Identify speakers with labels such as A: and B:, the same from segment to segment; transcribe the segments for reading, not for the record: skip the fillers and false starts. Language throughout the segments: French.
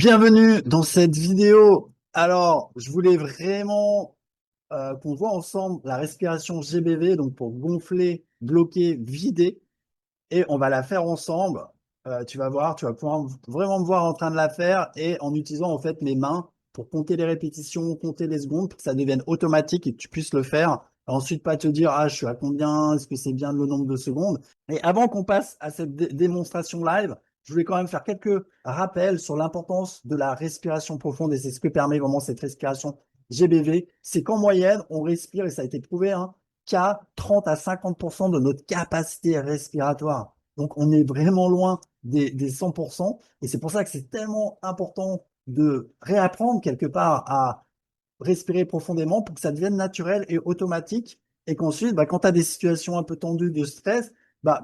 A: Bienvenue dans cette vidéo. Alors, je voulais vraiment qu'on voit ensemble la respiration GBV, donc pour gonfler, bloquer, vider, et on va la faire ensemble. Tu vas voir, tu vas pouvoir vraiment me voir en train de la faire et en utilisant en fait mes mains pour compter les répétitions, compter les secondes, pour que ça devienne automatique et que tu puisses le faire. Ensuite, pas te dire, ah, je suis à combien, est-ce que c'est bien le nombre de secondes. Et avant qu'on passe à cette démonstration live, je voulais quand même faire quelques rappels sur l'importance de la respiration profonde et c'est ce que permet vraiment cette respiration GBV. C'est qu'en moyenne, on respire, et ça a été prouvé, hein, qu'à 30 à 50% de notre capacité respiratoire. Donc, on est vraiment loin des 100%. Et c'est pour ça que c'est tellement important de réapprendre quelque part à respirer profondément pour que ça devienne naturel et automatique. Et qu'ensuite, quand tu as des situations un peu tendues de stress,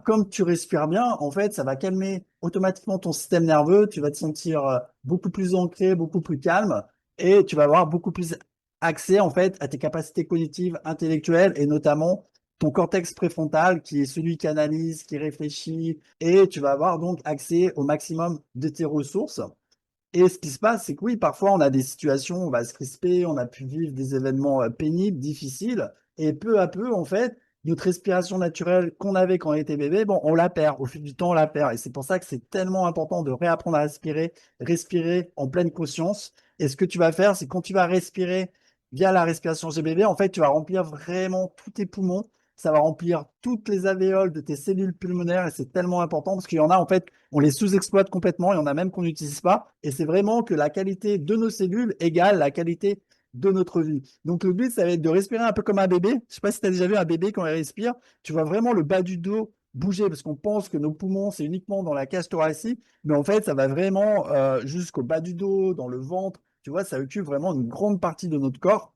A: comme tu respires bien, en fait, ça va calmer automatiquement ton système nerveux. Tu vas te sentir beaucoup plus ancré, beaucoup plus calme et tu vas avoir beaucoup plus accès en fait à tes capacités cognitives, intellectuelles et notamment ton cortex préfrontal qui est celui qui analyse, qui réfléchit et tu vas avoir donc accès au maximum de tes ressources. Et ce qui se passe, c'est que oui, parfois on a des situations, on va se crisper, on a pu vivre des événements pénibles, difficiles, et peu à peu, en fait, notre respiration naturelle qu'on avait quand on était bébé, bon, on la perd. Au fil du temps, on la perd. Et c'est pour ça que c'est tellement important de réapprendre à respirer, respirer en pleine conscience. Et ce que tu vas faire, c'est quand tu vas respirer via la respiration GBV, en fait, tu vas remplir vraiment tous tes poumons. Ça va remplir toutes les alvéoles de tes cellules pulmonaires et c'est tellement important parce qu'il y en a, en fait, on les sous-exploite complètement, il y en a même qu'on n'utilise pas. Et c'est vraiment que la qualité de nos cellules égale la qualité de notre vie. Donc le but, ça va être de respirer un peu comme un bébé. Je ne sais pas si tu as déjà vu un bébé quand il respire. Tu vois vraiment le bas du dos bouger parce qu'on pense que nos poumons, c'est uniquement dans la cage thoracique. Mais en fait, ça va vraiment jusqu'au bas du dos, dans le ventre. Tu vois, ça occupe vraiment une grande partie de notre corps.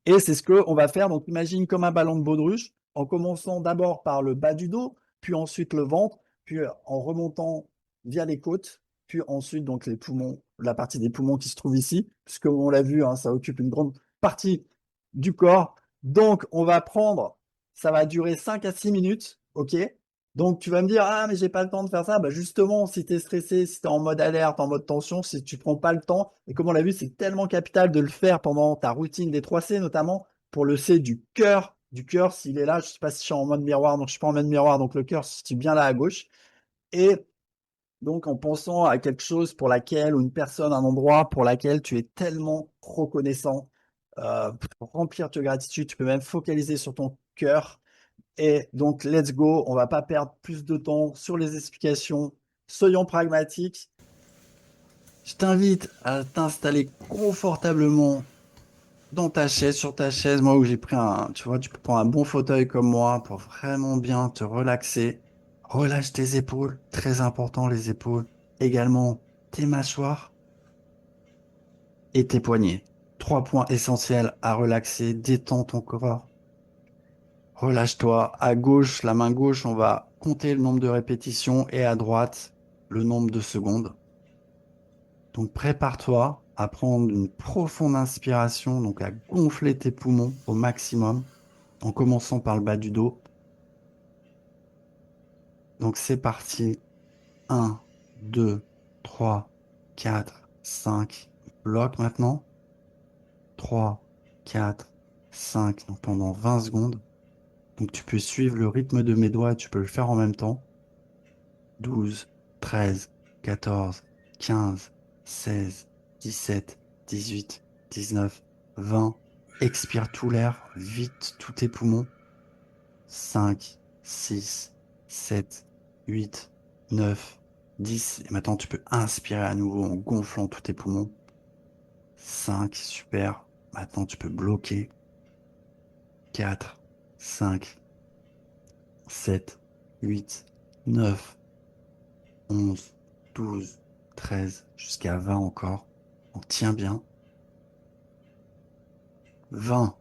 A: Et c'est ce qu'on va faire. Donc, imagine comme un ballon de baudruche, en commençant d'abord par le bas du dos, puis ensuite le ventre, puis en remontant via les côtes, puis ensuite donc les poumons, la partie des poumons qui se trouve ici, puisque on l'a vu, hein, ça occupe une grande partie du corps. Donc, on va prendre, ça va durer 5 à 6 minutes, ok? Donc, tu vas me dire, ah, mais j'ai pas le temps de faire ça. Justement, si tu es stressé, si tu es en mode alerte, en mode tension, si tu prends pas le temps, et comme on l'a vu, c'est tellement capital de le faire pendant ta routine des 3 C, notamment pour le C du cœur. Du cœur, s'il est là, je sais pas si je suis en mode miroir, donc je suis pas en mode miroir, donc le cœur se situe bien là à gauche. Et donc, en pensant à quelque chose pour laquelle, ou une personne, un endroit pour laquelle tu es tellement reconnaissant, pour remplir ta gratitude, tu peux même focaliser sur ton cœur et donc, let's go. On va pas perdre plus de temps sur les explications. Soyons pragmatiques. Je t'invite à t'installer confortablement dans ta chaise, sur ta chaise. Moi, où j'ai pris tu vois, tu peux prendre un bon fauteuil comme moi pour vraiment bien te relaxer. Relâche tes épaules. Très important, les épaules. Également tes mâchoires et tes poignets. 3 points essentiels à relaxer. Détends ton corps. Relâche-toi. À gauche, la main gauche, on va compter le nombre de répétitions et à droite, le nombre de secondes. Donc prépare-toi à prendre une profonde inspiration, donc à gonfler tes poumons au maximum, en commençant par le bas du dos. Donc c'est parti. 1, 2, 3, 4, 5. Bloque maintenant. 3, 4, 5. Donc pendant 20 secondes. Donc tu peux suivre le rythme de mes doigts, tu peux le faire en même temps. 12, 13, 14, 15, 16, 17, 18, 19, 20. Expire tout l'air, vite tous tes poumons. 5, 6, 7, 8, 9, 10. Et maintenant, tu peux inspirer à nouveau en gonflant tous tes poumons. 5, super. Maintenant, tu peux bloquer. 4, 5, 7, 8, 9, 11, 12, 13, jusqu'à 20 encore. On tient bien. 20.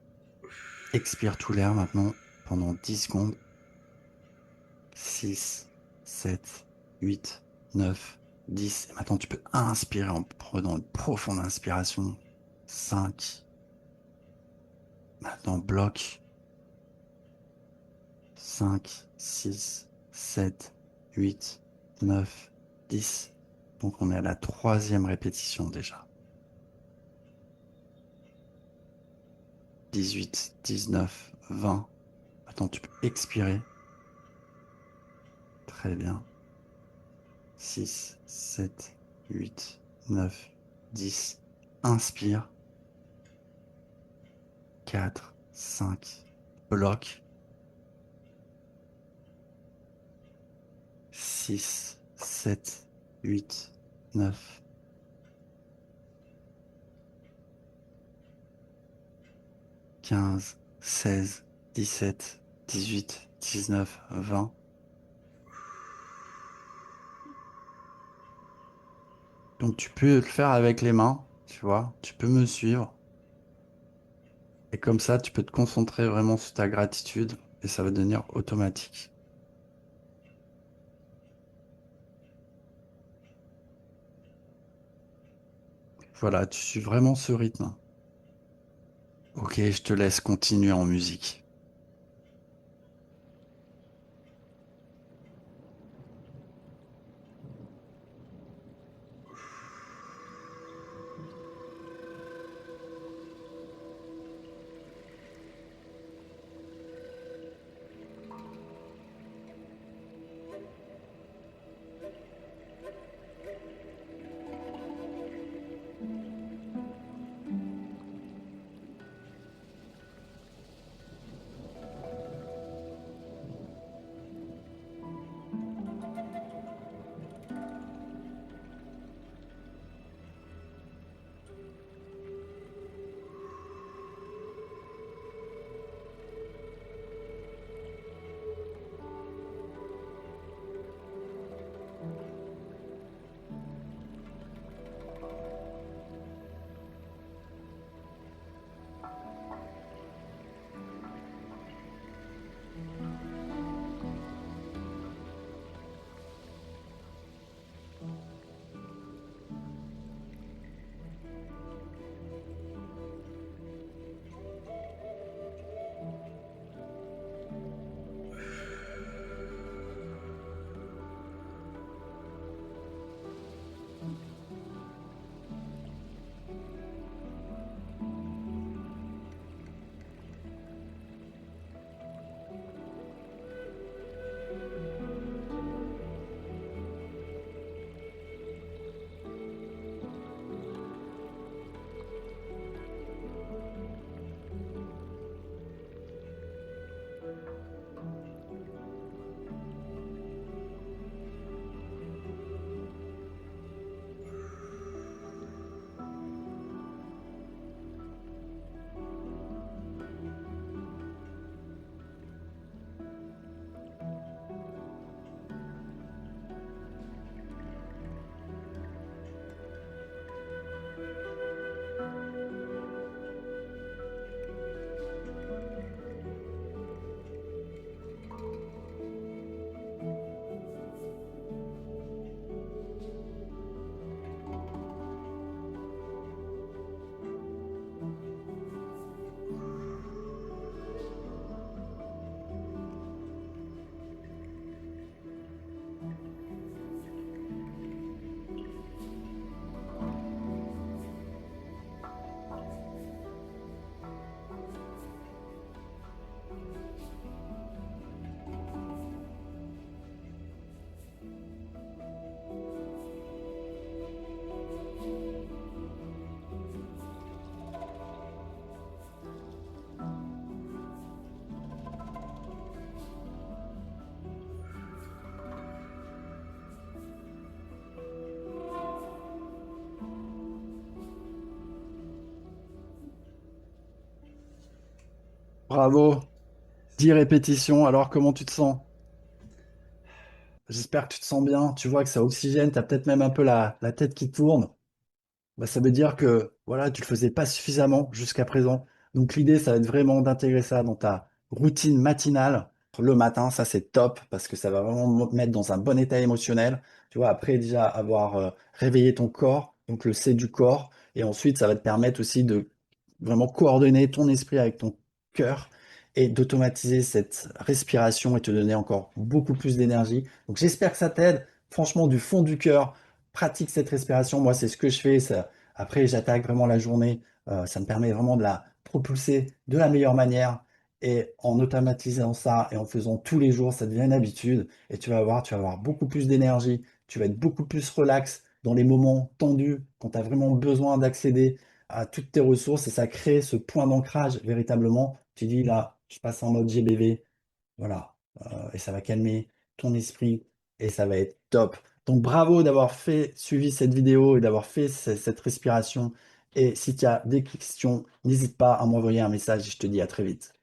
A: Expire tout l'air maintenant pendant 10 secondes. 6, 7, 8, 9, 10. Et maintenant, tu peux inspirer en prenant une profonde inspiration. 5. Maintenant, bloque. 5, 6, 7, 8, 9, 10. Donc on est à la troisième répétition déjà. 18, 19, 20. Attends, tu peux expirer. Très bien. 6, 7, 8, 9, 10. Inspire. 4, 5. Bloque. 6, 7, 8, 9. 15, 16, 17, 18, 19, 20. Donc tu peux le faire avec les mains, tu vois, tu peux me suivre. Et comme ça, tu peux te concentrer vraiment sur ta gratitude et ça va devenir automatique. Voilà, tu suis vraiment ce rythme. Ok, je te laisse continuer en musique. Bravo, 10 répétitions. Alors, comment tu te sens? J'espère que tu te sens bien. Tu vois que ça oxygène. Tu as peut-être même un peu la tête qui tourne. Bah, ça veut dire que voilà, tu le faisais pas suffisamment jusqu'à présent. Donc l'idée, ça va être vraiment d'intégrer ça dans ta routine matinale le matin. Ça, c'est top parce que ça va vraiment te mettre dans un bon état émotionnel. Tu vois, après déjà avoir réveillé ton corps, donc le C du corps, et ensuite ça va te permettre aussi de vraiment coordonner ton esprit avec ton cœur et d'automatiser cette respiration et te donner encore beaucoup plus d'énergie. Donc j'espère que ça t'aide. Franchement, du fond du cœur. pratique cette respiration. Moi, c'est ce que je fais. Après, j'attaque vraiment la journée. Ça me permet vraiment de la propulser de la meilleure manière. Et en automatisant ça et en faisant tous les jours, ça devient une habitude. Et tu vas avoir beaucoup plus d'énergie. Tu vas être beaucoup plus relax dans les moments tendus, quand tu as vraiment besoin d'accéder à toutes tes ressources. Et ça crée ce point d'ancrage véritablement. Tu dis là, je passe en mode GBV. Voilà. Et ça va calmer ton esprit et ça va être top. Donc bravo d'avoir suivi cette vidéo et d'avoir fait cette respiration. Et si tu as des questions, n'hésite pas à m'envoyer un message et je te dis à très vite.